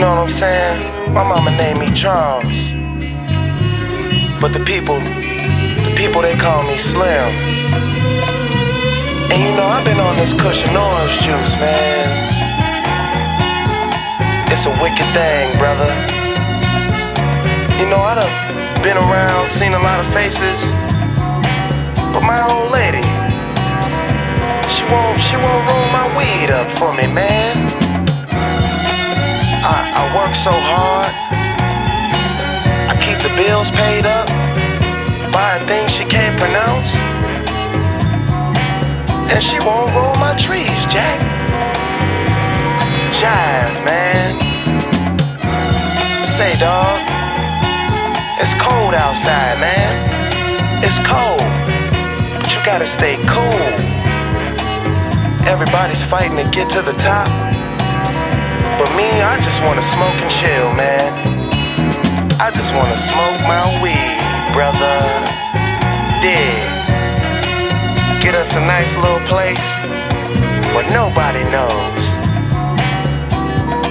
know what I'm saying? My mama named me Charles, but the people they call me Slim. And you know I've been on this cushion orange juice, man. It's a wicked thing, brother. You know I done been around, seen a lot of faces, but my old lady, she won't roll my weed up for me, man. I work so hard, I keep the bills paid up, buying things she can't pronounce, and she won't roll my trees, Jack. Jive, man. Say, dog, it's cold outside, man. It's cold, but you gotta stay cool. Everybody's fighting to get to the top, but me, I just wanna smoke and chill, man. I just wanna smoke my weed, brother. Dig. Get us a nice little place where nobody knows.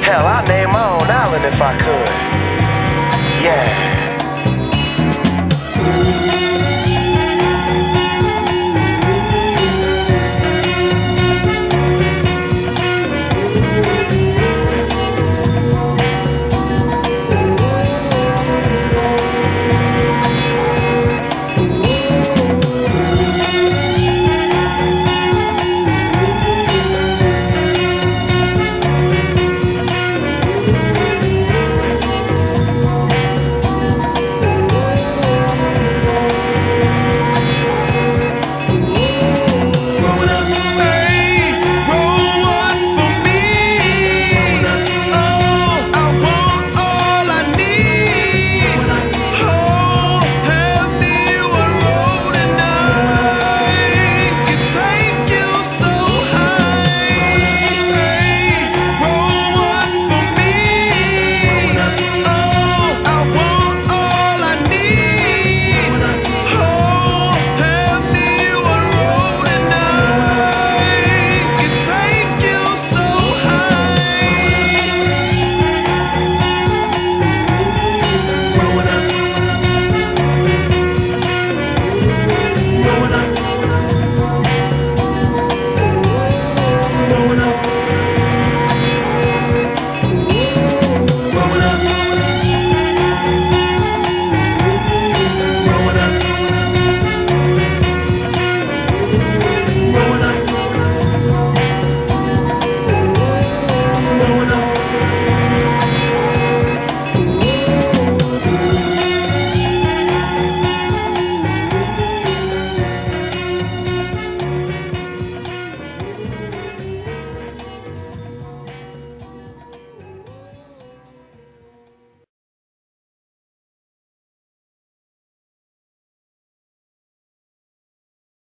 Hell, I'd name my own island if I could. Yeah.